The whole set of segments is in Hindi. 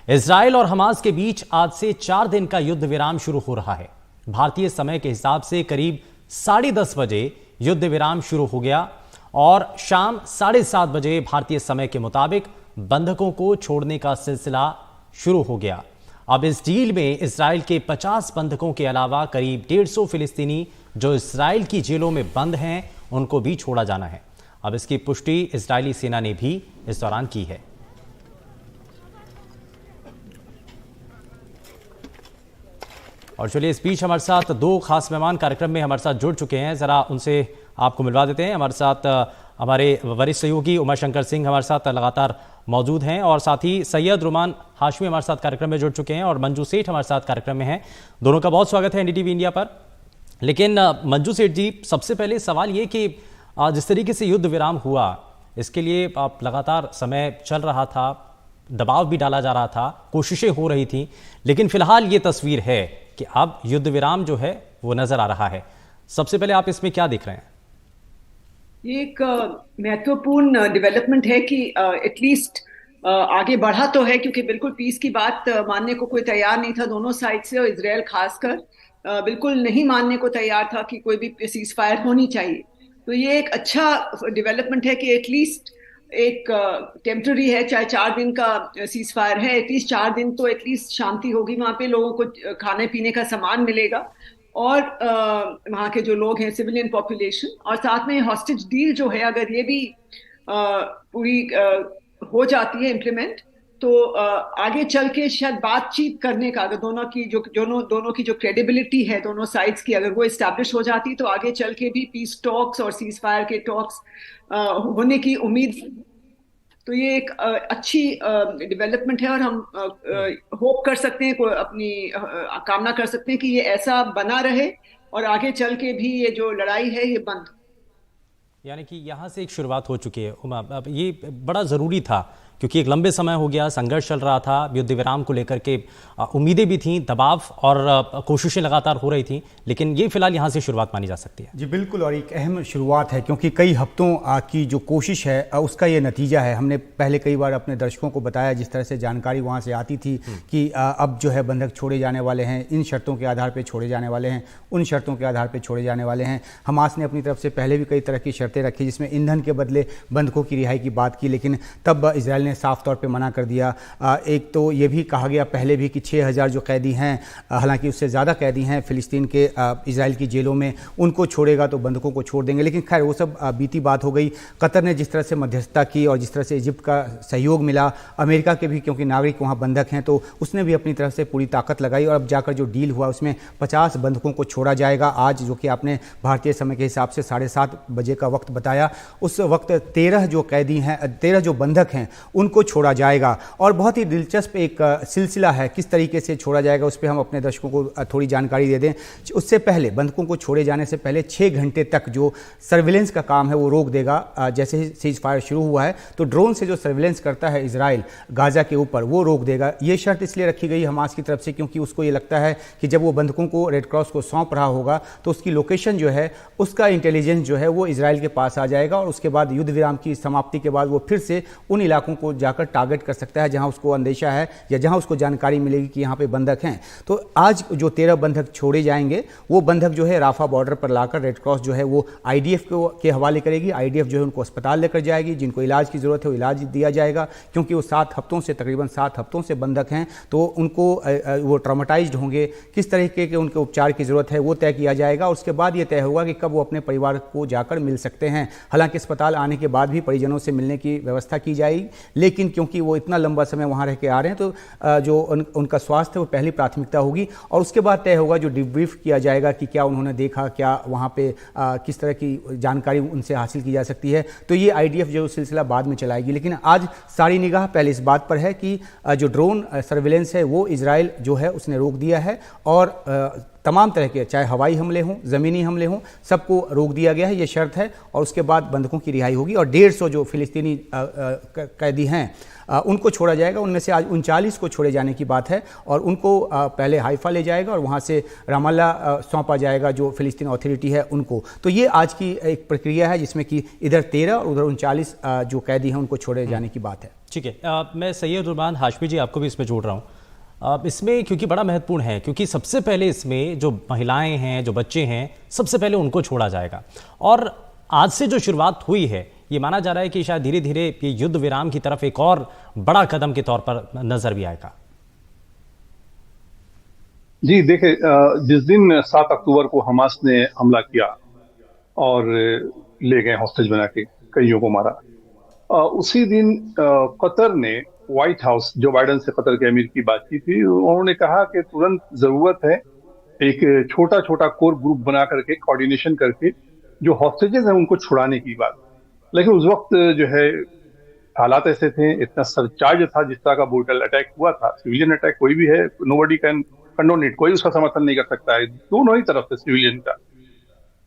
इजराइल और हमास के बीच आज से 4 दिन का युद्ध विराम शुरू हो रहा है। भारतीय समय के हिसाब से करीब 10:30 बजे युद्ध विराम शुरू हो गया और शाम 7:30 बजे भारतीय समय के मुताबिक बंधकों को छोड़ने का सिलसिला शुरू हो गया। अब इस डील में इजराइल के 50 बंधकों के अलावा करीब 150 फिलिस्तीनी जो इजराइल की जेलों में बंद हैं उनको भी छोड़ा जाना है। अब इसकी पुष्टि इजरायली सेना ने भी इस दौरान की है। और चलिए, इस बीच हमारे साथ 2 खास मेहमान कार्यक्रम में हमारे साथ जुड़ चुके हैं, जरा उनसे आपको मिलवा देते हैं। हमारे साथ हमारे वरिष्ठ सहयोगी उमा शंकर सिंह हमारे साथ लगातार मौजूद हैं और साथ ही सैयद रुमान हाशमी हमारे साथ कार्यक्रम में जुड़ चुके हैं और मंजू सेठ हमारे साथ कार्यक्रम में हैं। दोनों का बहुत स्वागत है एनडीटीवी इंडिया पर। लेकिन मंजू सेठ जी, सबसे पहले सवाल ये कि जिस तरीके से युद्ध विराम हुआ, इसके लिए आप लगातार समय चल रहा था, दबाव भी डाला जा रहा था, कोशिशें हो रही थी, लेकिन फिलहाल ये तस्वीर है कि अब युद्ध विराम जो है वो नजर आ रहा है। सबसे पहले आप इसमें क्या देख रहे हैं? ये एक महत्वपूर्ण डेवलपमेंट है कि एटलीस्ट आगे बढ़ा तो है, क्योंकि बिल्कुल पीस की बात मानने को कोई तैयार नहीं था दोनों साइड से, और इजराइल खासकर बिल्कुल नहीं मानने को तैयार था कि कोई भी सीज फायर होनी चाहिए। तो ये एक अच्छा डेवलपमेंट है कि एटलीस्ट एक टेम्पररी है, चाहे 4 दिन का सीज फायर है, एटलीस्ट 4 दिन तो एटलीस्ट शांति होगी वहां पे, लोगों को खाने पीने का सामान मिलेगा और वहाँ के जो लोग हैं सिविलियन पॉपुलेशन, और साथ में हॉस्टेज डील जो है अगर ये भी पूरी हो जाती है इम्प्लीमेंट, तो आगे चल के शायद बातचीत करने का, अगर दोनों की जो क्रेडिबिलिटी है दोनों साइड्स की, अगर वो इस्टेब्लिश हो जाती तो आगे चल के भी पीस टॉक्स और सीज फायर के टॉक्स होने की उम्मीद। तो ये एक अच्छी डेवलपमेंट है और हम होप कर सकते हैं, अपनी कामना कर सकते हैं कि ये ऐसा बना रहे और आगे चल के भी ये जो लड़ाई है ये बंद। यानी कि यहाँ से एक शुरुआत हो चुकी है उमा। अब ये बड़ा ज़रूरी था क्योंकि एक लंबे समय हो गया संघर्ष चल रहा था, युद्ध विराम को लेकर के उम्मीदें भी थीं, दबाव और कोशिशें लगातार हो रही थीं, लेकिन ये फिलहाल यहाँ से शुरुआत मानी जा सकती है। जी बिल्कुल, और एक अहम शुरुआत है क्योंकि कई हफ्तों की जो कोशिश है उसका ये नतीजा है। हमने पहले कई बार अपने दर्शकों को बताया जिस तरह से जानकारी वहाँ से आती थी कि अब जो है बंधक छोड़े जाने वाले हैं, इन शर्तों के आधार पर छोड़े जाने वाले हैं, उन शर्तों के आधार पर छोड़े जाने वाले हैं। हमास ने अपनी तरफ से पहले भी कई तरह की शर्तें रखी जिसमें ईंधन के बदले बंधकों की रिहाई की बात की, लेकिन तब इजराइल ने साफ तौर पे मना कर दिया। एक तो ये भी कहा गया पहले भी कि 6000 जो कैदी हैं, हालांकि उससे ज़्यादा कैदी हैं फिलिस्तीन के इजराइल की जेलों में, उनको छोड़ेगा तो बंधकों को छोड़ देंगे। लेकिन खैर वो सब बीती बात हो गई। कतर ने जिस तरह से मध्यस्थता की और जिस तरह से इजिप्ट का सहयोग मिला, अमेरिका के भी क्योंकि नागरिक वहाँ बंधक हैं तो उसने भी अपनी तरफ से पूरी ताकत लगाई और अब जाकर जो डील हुआ उसमें 50 बंधकों को छोड़ा जाएगा। आज जो कि आपने भारतीय समय के हिसाब से 7:30 बजे का वक्त बताया, उस वक्त 13 जो कैदी हैं, 13 जो बंधक हैं उनको छोड़ा जाएगा। और बहुत ही दिलचस्प एक सिलसिला है, किस तरीके से छोड़ा जाएगा उस पर हम अपने दर्शकों को थोड़ी जानकारी दे दें। उससे पहले बंधकों को छोड़े जाने से पहले 6 घंटे तक जो सर्विलेंस का काम है वो रोक देगा। जैसे ही सीज फायर शुरू हुआ है तो ड्रोन से जो सर्विलेंस करता है इजराइल गाजा के ऊपर वो रोक देगा। ये शर्त इसलिए रखी गई हमास की तरफ से क्योंकि उसको ये लगता है कि जब वो बंधकों को रेड क्रॉस को सौंप रहा होगा तो उसकी लोकेशन जो है, उसका इंटेलिजेंस जो है वो इजराइल के पास आ जाएगा और उसके बाद युद्ध विराम की समाप्ति के बाद वो फिर से उन इलाकों को जाकर टारगेट कर सकता है जहां उसको अंदेशा है या जहां उसको जानकारी मिलेगी कि यहां पे बंधक हैं। तो आज जो 13 बंधक छोड़े जाएंगे वो बंधक जो है राफा बॉर्डर पर लाकर रेड क्रॉस जो है वो आईडीएफ के हवाले करेगी। आईडीएफ जो है उनको अस्पताल लेकर जाएगी, जिनको इलाज की ज़रूरत है वो इलाज दिया जाएगा क्योंकि वो 7 हफ्तों से तकरीबन 7 हफ्तों से बंधक हैं तो उनको वो ट्रॉमेटाइज्ड होंगे, किस तरीके के उनके उपचार की ज़रूरत है वो तय किया जाएगा। और उसके बाद ये तय होगा कि कब वो अपने परिवार को जाकर मिल सकते हैं। हालांकि अस्पताल आने के बाद भी परिजनों से मिलने की व्यवस्था की जाएगी, लेकिन क्योंकि वो इतना लंबा समय वहाँ रह के आ रहे हैं तो जो उनका स्वास्थ्य है वो पहली प्राथमिकता होगी। और उसके बाद तय होगा जो डिब्रीफ किया जाएगा कि क्या उन्होंने देखा, क्या वहाँ पे किस तरह की जानकारी उनसे हासिल की जा सकती है। तो ये आईडीएफ जो सिलसिला बाद में चलाएगी, लेकिन आज सारी निगाह पहले इस बात पर है कि जो ड्रोन सर्विलेंस है वो इजराइल जो है उसने रोक दिया है और तमाम तरह के, चाहे हवाई हमले हों, ज़मीनी हमले हों, सबको रोक दिया गया है, ये शर्त है। और उसके बाद बंधकों की रिहाई होगी और 150 जो फ़िलिस्तीनी कैदी हैं उनको छोड़ा जाएगा। उनमें से आज 39 को छोड़े जाने की बात है और उनको पहले हाइफा ले जाएगा और वहाँ से रामल्ला सौंपा जाएगा जो फ़िलिस्तीन अथॉरिटी है उनको। तो ये आज की एक प्रक्रिया है जिसमें कि इधर 13 और उधर 39 जो कैदी हैं उनको छोड़े जाने की बात है। ठीक है, मैं सैयद रुमान हाशमी जी आपको भी इसमें जोड़ रहा हूँ इसमें, क्योंकि बड़ा महत्वपूर्ण है, क्योंकि सबसे पहले इसमें जो महिलाएं हैं, जो बच्चे हैं, सबसे पहले उनको छोड़ा जाएगा। और आज से जो शुरुआत हुई है, ये माना जा रहा है कि शायद धीरे धीरे ये युद्ध विराम की तरफ एक और बड़ा कदम के तौर पर नजर भी आएगा। जी देखिए, जिस दिन 7 अक्टूबर को हमास ने हमला किया और ले गए हॉस्टेज बना के, कईयों को मारा, उसी दिन कतर ने, व्हाइट हाउस, जो बाइडेन से कतर के अमीर की बात की थी, उन्होंने कहा कि तुरंत जरूरत है एक छोटा छोटा कोर ग्रुप बना करके, कोऑर्डिनेशन करके जो हॉस्टेजेस हैं उनको छुड़ाने की बात। लेकिन उस वक्त जो है हालात ऐसे थे, इतना सरचार्ज था, जिस तरह का ब्रूटल अटैक हुआ था, सिविलियन अटैक कोई भी है, नोबडी कैन कंडोन इट, कोई उसका समर्थन नहीं कर सकता है, दोनों ही तरफ से सिविलियन का।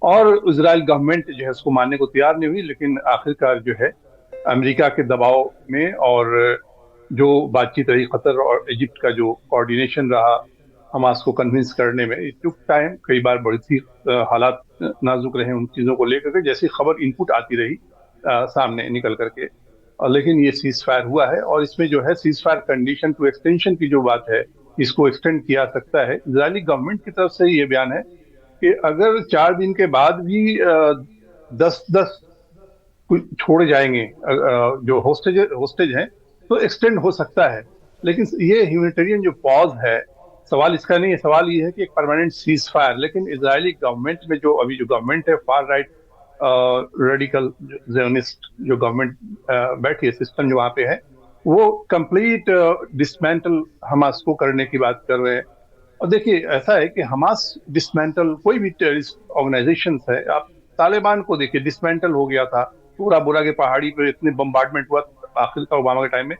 और इजराइल गवर्नमेंट जो है उसको मानने को तैयार नहीं हुई, लेकिन आखिरकार जो है अमेरिका के दबाव में और जो बातचीत रही, कतर और इजिप्ट का जो कोऑर्डिनेशन रहा हमास को कन्विंस करने में, इट टुक टाइम। कई बार बड़ी सी हालात नाजुक रहे उन चीजों को लेकर के, जैसी खबर इनपुट आती रही सामने निकल करके, लेकिन ये सीज फायर हुआ है। और इसमें जो है cease fire condition to extension की जो बात है, इसको एक्सटेंड किया सकता है। इजरायली गवर्नमेंट की तरफ से ये बयान है कि अगर 4 दिन के बाद भी 10-10 छोड़े जाएंगे जो होस्टेज हैं, तो एक्सटेंड हो सकता है। लेकिन ये ह्यूमैनिटेरियन जो पॉज है, सवाल इसका नहीं है, सवाल ये है कि एक परमानेंट सीज फायर। लेकिन इजरायली गवर्नमेंट में जो अभी जो गवर्नमेंट है, फार राइट रेडिकल ज़ियोनिस्ट जो गवर्नमेंट बैठी है, सिस्टम जो वहां पे है, वो कंप्लीट डिसमेंटल हमास को करने की बात कर रहे हैं। और देखिए, ऐसा है कि हमास डिसमेंटल, कोई भी टेररिस्ट ऑर्गेनाइजेशन है, आप तालिबान को देखिए, डिसमेंटल हो गया था, पूरा बुरा के पहाड़ी पे इतने बम्बार्डमेंट हुआ, आखिर का ओबामा के टाइम में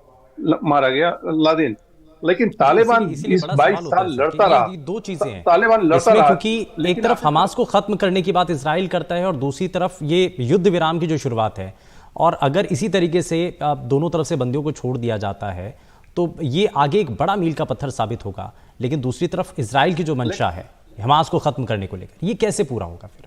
मारा गया लादेन। लेकिन तालिबान 22 साल लड़ता रहा। दो चीजें हैं तालिबान लड़ता रहा, क्योंकि एक तरफ हमास को खत्म करने की बात इजराइल करता है और दूसरी तरफ ये युद्ध विराम की जो शुरुआत है। और अगर इसी तरीके से दोनों तरफ से बंदियों को छोड़ दिया जाता है तो ये आगे एक बड़ा मील का पत्थर साबित होगा। लेकिन दूसरी तरफ इजराइल की जो मंशा है हमास को खत्म करने को लेकर, ये कैसे पूरा होगा फिर?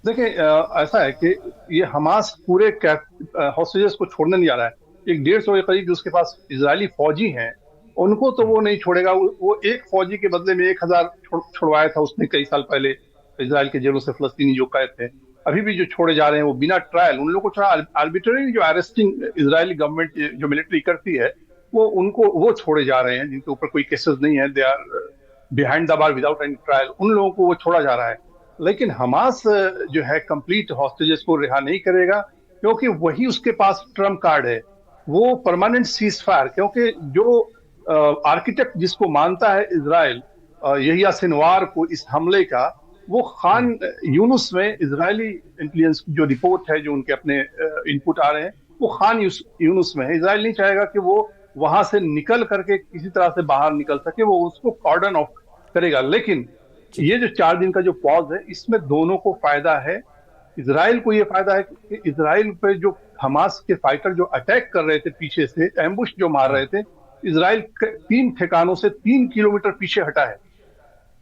देखिए, ऐसा है कि ये हमास पूरे हॉस्टेजेस को छोड़ने नहीं जा रहा है। एक 150 के करीब जो उसके पास इजरायली फौजी हैं, उनको तो वो नहीं छोड़ेगा। वो एक फौजी के बदले में 1000 छुड़वाया था उसने कई साल पहले इजराइल के जेलों से फलस्तीनी जो कैद थे। अभी भी जो छोड़े जा रहे हैं वो बिना ट्रायल, उन लोगों को थोड़ा आर्बिट्ररी जो अरेस्टिंग इजरायली गवर्नमेंट जो मिलिट्री करती है, वो छोड़े जा रहे हैं, जिनके ऊपर कोई केसेस नहीं है, they are behind the bar without any trial, उन लोगों को वो छोड़ा जा रहा है। लेकिन हमास जो है कंप्लीट हॉस्टेजेस को रिहा नहीं करेगा, क्योंकि वही उसके पास ट्रम्प कार्ड है, वो परमानेंट सीज फायर। क्योंकि जो आर्किटेक्ट जिसको मानता है इजराइल, यहिया सिनवार को, इस हमले का, वो खान यूनुस में इजरायली इंटेलिजेंस की जो रिपोर्ट है, जो उनके अपने इनपुट आ रहे हैं, वो खान यूनुस में है। इजराइल नहीं चाहेगा कि वो वहां से निकल करके किसी तरह से बाहर निकल सके, वो उसको कॉर्डन ऑफ करेगा। लेकिन ये जो 4 दिन का जो पॉज है, इसमें दोनों को फायदा है। इजराइल को ये फायदा है कि इजराइल पे जो हमास के फाइटर जो अटैक कर रहे थे पीछे से, एम्बुश जो मार रहे थे, इजराइल 3 ठिकानों से 3 किलोमीटर पीछे हटा है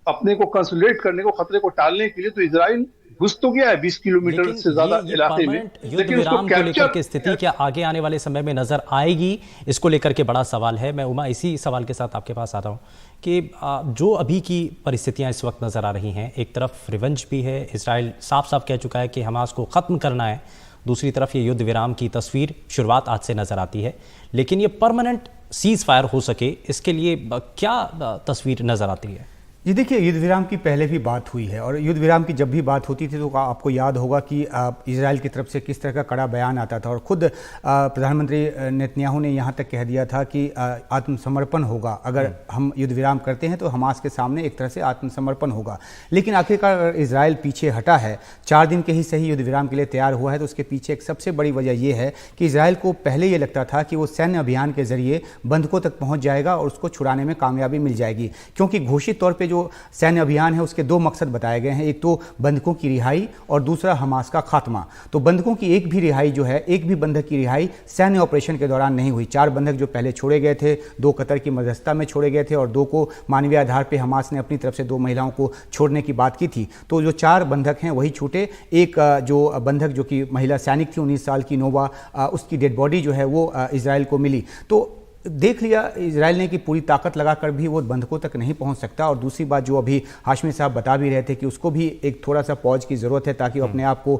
अपने को कंसोलिडेट करने को, खतरे को टालने के लिए। तो इजराइल घुस तो गया है 20 किलोमीटर से ज्यादा इलाके में, लेकिन विराम को लेकर के स्थिति क्या आगे आने वाले समय में नजर आएगी, इसको लेकर के बड़ा सवाल है। मैं उमा इसी सवाल के साथ आपके पास आता हूं कि जो अभी की परिस्थितियां इस वक्त नजर आ रही हैं, एक तरफ रिवेंज भी है, इजराइल साफ साफ कह चुका है कि हमास को खत्म करना है, दूसरी तरफ ये युद्ध विराम की तस्वीर शुरुआत आज से नजर आती है। लेकिन ये परमानेंट सीज फायर हो सके, इसके लिए क्या तस्वीर नजर आती है? जी देखिए, युद्ध विराम की पहले भी बात हुई है और युद्ध विराम की जब भी बात होती थी तो आपको याद होगा कि इजराइल की तरफ से किस तरह का कड़ा बयान आता था। और खुद प्रधानमंत्री नेतन्याहू ने यहाँ तक कह दिया था कि आत्मसमर्पण होगा, अगर हम युद्ध विराम करते हैं तो हमास के सामने एक तरह से आत्मसमर्पण होगा। लेकिन आखिरकार इजराइल पीछे हटा है, 4 दिन के ही सही युद्ध विराम के लिए तैयार हुआ है। तो उसके पीछे एक सबसे बड़ी वजह यह है कि इजराइल को पहले ये लगता था कि वो सैन्य अभियान के जरिए बंधकों तक पहुँच जाएगा और उसको छुड़ाने में कामयाबी मिल जाएगी, क्योंकि घोषित तौर पर जो सैन्य अभियान है उसके दो मकसद बताए गए हैं, एक तो बंधकों की रिहाई और दूसरा हमास का खात्मा। तो बंधकों की एक भी रिहाई जो है, एक भी बंधक की रिहाई सैन्य ऑपरेशन के दौरान नहीं हुई। 4 बंधक जो पहले छोड़े गए थे, 2 कतर की मध्यस्थता में छोड़े गए थे और 2 को मानवीय आधार पर हमास ने अपनी तरफ से 2 महिलाओं को छोड़ने की बात की थी। तो जो 4 बंधक हैं वही छूटे। एक जो बंधक जो कि महिला सैनिक थी 19 साल की नोवा, उसकी डेड बॉडी जो है वो इजराइल को मिली। तो देख लिया इजराइल ने कि पूरी ताकत लगाकर भी वो बंधकों तक नहीं पहुंच सकता। और दूसरी बात जो अभी हाशमी साहब बता भी रहे थे कि उसको भी एक थोड़ा सा पॉज की ज़रूरत है ताकि वो अपने आप को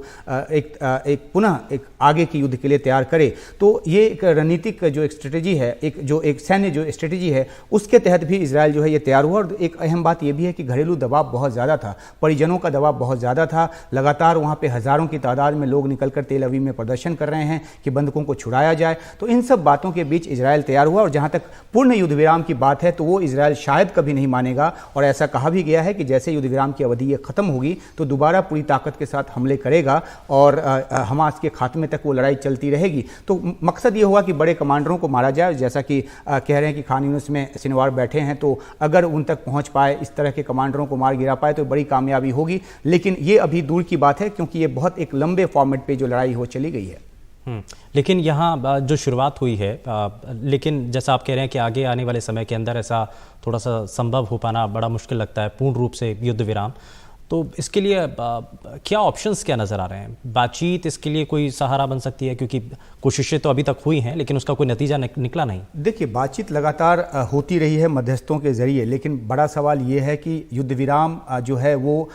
एक पुनः एक आगे के युद्ध के लिए तैयार करे। तो ये एक रणनीतिक जो एक स्ट्रेटेजी है, एक सैन्य जो स्ट्रेटेजी है, उसके तहत भी इजराइल जो है ये तैयार हुआ। और एक अहम बात ये भी है कि घरेलू दबाव बहुत ज़्यादा था, परिजनों का दबाव बहुत ज़्यादा था। लगातार वहाँ पर हज़ारों की तादाद में लोग निकलकर तेल अवीव में प्रदर्शन कर रहे हैं कि बंधकों को छुड़ाया जाए। तो इन सब बातों के बीच इजराइल तैयार हुआ। और जहां तक पूर्ण युद्ध विराम की बात है तो वो इजराइल शायद कभी नहीं मानेगा। और ऐसा कहा भी गया है कि जैसे युद्ध विराम की अवधि ये खत्म होगी तो दोबारा पूरी ताकत के साथ हमले करेगा और हमास के खात्मे तक वो लड़ाई चलती रहेगी। तो मकसद ये होगा कि बड़े कमांडरों को मारा जाए, जैसा कि कह रहे हैं कि खान यूनिस में सिनवार बैठे हैं, तो अगर उन तक पहुंच पाए, इस तरह के कमांडरों को मार गिरा पाए तो बड़ी कामयाबी होगी। लेकिन ये अभी दूर की बात है क्योंकि ये बहुत एक लंबे फॉर्मेट पे जो लड़ाई हो चली गई है। लेकिन यहाँ जो शुरुआत हुई है, लेकिन जैसा आप कह रहे हैं कि आगे आने वाले समय के अंदर ऐसा थोड़ा सा संभव हो पाना बड़ा मुश्किल लगता है, पूर्ण रूप से युद्ध विराम। तो इसके लिए क्या ऑप्शंस क्या नज़र आ रहे हैं? बातचीत इसके लिए कोई सहारा बन सकती है, क्योंकि कोशिशें तो अभी तक हुई हैं लेकिन उसका कोई नतीजा निकला नहीं। देखिए, बातचीत लगातार होती रही है मध्यस्थों के जरिए, लेकिन बड़ा सवाल ये है कि युद्ध विराम जो है वो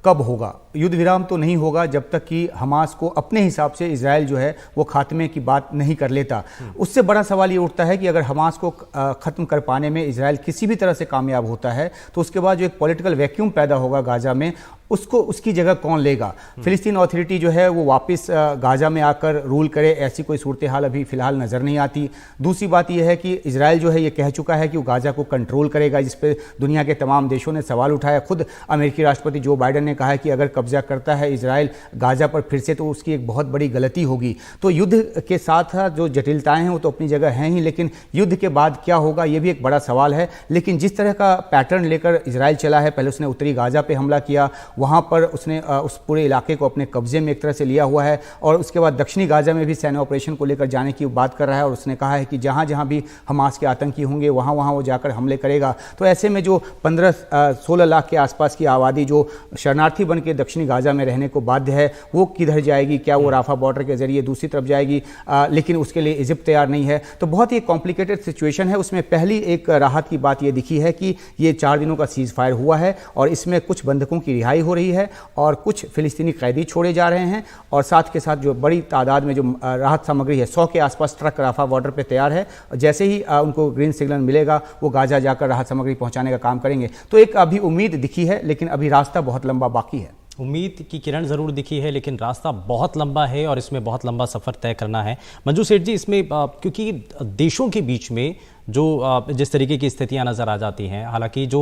कब होगा। युद्ध विराम तो नहीं होगा जब तक कि हमास को अपने हिसाब से इजराइल जो है वो खात्मे की बात नहीं कर लेता। उससे बड़ा सवाल ये उठता है कि अगर हमास को ख़त्म कर पाने में इजराइल किसी भी तरह से कामयाब होता है तो उसके बाद जो एक पॉलिटिकल वैक्यूम पैदा होगा गाजा में, उसकी जगह कौन लेगा? फिलिस्तीन अथॉरिटी जो है वो वापस गाजा में आकर रूल करे, ऐसी कोई सूरत हाल अभी फ़िलहाल नज़र नहीं आती। दूसरी बात यह है कि इजराइल जो है ये कह चुका है कि वो गाजा को कंट्रोल करेगा, जिस पर दुनिया के तमाम देशों ने सवाल उठाया। खुद अमेरिकी राष्ट्रपति जो बाइडन ने कहा है कि अगर कब्जा करता है इजराइल गाजा पर फिर से तो उसकी एक बहुत बड़ी गलती होगी। तो युद्ध के साथ जो जटिलताएं हैं वो तो अपनी जगह हैं ही, लेकिन युद्ध के बाद क्या होगा ये भी एक बड़ा सवाल है। लेकिन जिस तरह का पैटर्न लेकर इजराइल चला है, पहले उसने उत्तरी गाजा पे हमला किया, वहाँ पर उसने उस पूरे इलाके को अपने कब्जे में एक तरह से लिया हुआ है, और उसके बाद दक्षिणी गाजा में भी सैन्य ऑपरेशन को लेकर जाने की बात कर रहा है। और उसने कहा है कि जहाँ जहाँ भी हमास के आतंकी होंगे वहाँ वहाँ वो जाकर हमले करेगा। तो ऐसे में जो 15-16 लाख के आसपास की आबादी जो शरणार्थी बन के दक्षिणी गाजा में रहने को बाध्य है, वो किधर जाएगी? क्या वो राफा बॉर्डर के जरिए दूसरी तरफ जाएगी? लेकिन उसके लिए इजिप्ट तैयार नहीं है। तो बहुत ही कॉम्प्लिकेटेड सिचुएशन है। उसमें पहली एक राहत की बात ये दिखी है कि ये 4 दिनों का सीज फायर हुआ है और इसमें कुछ बंधकों की रिहाई हो रही है और कुछ फिलिस्तीनी कैदी छोड़े जा रहे हैं। और साथ के साथ जो बड़ी तादाद में जो राहत सामग्री है, 100 के आसपास ट्रक राफा बॉर्डर पर तैयार है। जैसे ही उनको ग्रीन सिग्नल मिलेगा वो गाजा जाकर राहत सामग्री पहुंचाने का काम करेंगे। तो एक अभी उम्मीद दिखी है, लेकिन अभी रास्ता बहुत लंबा बाकी है। उम्मीद की किरण ज़रूर दिखी है, लेकिन रास्ता बहुत लंबा है और इसमें बहुत लंबा सफ़र तय करना है। मंजू सेठ जी, इसमें क्योंकि देशों के बीच में जो जिस तरीके की स्थितियां नज़र आ जाती हैं, हालांकि जो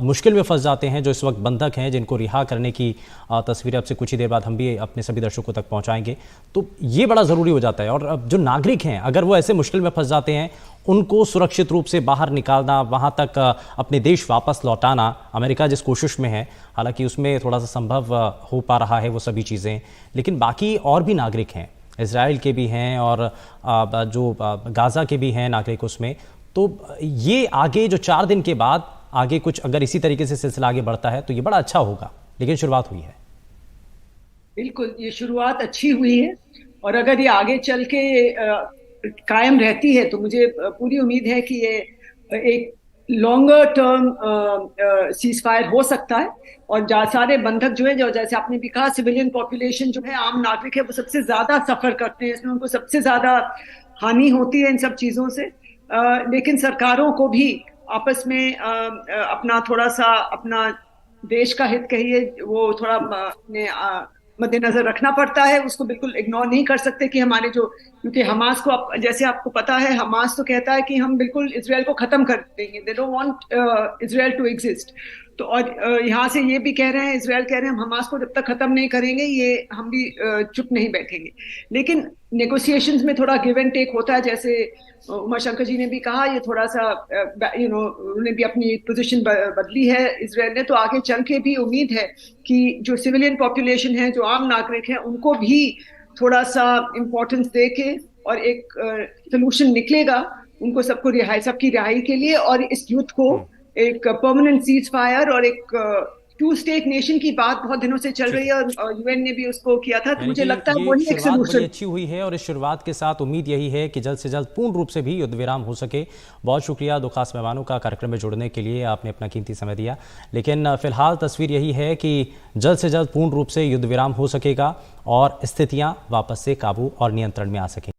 मुश्किल में फंस जाते हैं, जो इस वक्त बंधक हैं जिनको रिहा करने की तस्वीरें अब से कुछ ही देर बाद हम भी अपने सभी दर्शकों तक पहुंचाएंगे, तो ये बड़ा ज़रूरी हो जाता है। और जो नागरिक हैं अगर वो ऐसे मुश्किल में फंस जाते हैं, उनको सुरक्षित रूप से बाहर निकालना, वहाँ तक अपने देश वापस लौटाना, अमेरिका जिस कोशिश में है, हालांकि उसमें थोड़ा सा संभव हो पा रहा है वो सभी चीज़ें, लेकिन बाकी और भी नागरिक हैं, इजराइल के भी हैं और जो गाज़ा के भी हैं नागरिक उसमें। तो ये आगे जो 4 दिन के बाद आगे कुछ अगर इसी तरीके से सिलसिला आगे बढ़ता है तो ये बड़ा अच्छा होगा, लेकिन शुरुआत हुई है। बिल्कुल, ये शुरुआत अच्छी हुई है और अगर ये आगे चल के कायम रहती है तो मुझे पूरी उम्मीद है कि ये एक लॉन्गर टर्म सीज फायर हो सकता है। और सारे बंधक जो है, जो जैसे आपने भी कहा, सिविलियन पॉपुलेशन जो है, आम नागरिक है, वो सबसे ज्यादा सफर करते हैं, इसमें उनको सबसे ज्यादा हानि होती है इन सब चीजों से। लेकिन सरकारों को भी आपस में अपना थोड़ा सा अपना देश का हित कहिए वो थोड़ा अपने मद्देनजर रखना पड़ता है। उसको बिल्कुल इग्नोर नहीं कर सकते कि हमारे जो, क्योंकि हमास को जैसे आपको पता है, हमास तो कहता है कि हम बिल्कुल इजराइल को खत्म कर देंगे, they don't want Israel to exist. तो और यहाँ से ये भी कह रहे हैं, इजराइल कह रहे हैं हम हमास को जब तक खत्म नहीं करेंगे ये हम भी चुप नहीं बैठेंगे। लेकिन नेगोशिएशंस में थोड़ा गिव एंड टेक होता है, जैसे उमा शंकर जी ने भी कहा, ये थोड़ा सा उन्होंने भी अपनी पोजीशन बदली है इजराइल ने। तो आगे चल के भी उम्मीद है कि जो सिविलियन पॉपुलेशन है, जो आम नागरिक हैं, उनको भी थोड़ा सा इम्पोर्टेंस दे के और एक सोल्यूशन निकलेगा उनको सबको रिहाई, सबकी रिहाई के लिए, और इस युद्ध को एक परमानेंट सीज फायर और एक टू स्टेट नेशन की बात बहुत दिनों से चल रही है और यूएन ने भी उसको किया था। तो मुझे लगता है वही एक शुरुआत बड़ी सोल्यूशन अच्छी हुई है और इस शुरुआत के साथ उम्मीद यही है कि जल्द से जल्द पूर्ण रूप से भी युद्ध विराम हो सके। बहुत शुक्रिया दो खास मेहमानों का कार्यक्रम में जुड़ने के लिए, आपने अपना कीमती समय दिया। लेकिन फिलहाल तस्वीर यही है कि जल्द से जल्द पूर्ण रूप से युद्ध विराम हो सकेगा और स्थितियां वापस से काबू और नियंत्रण में आ सकें।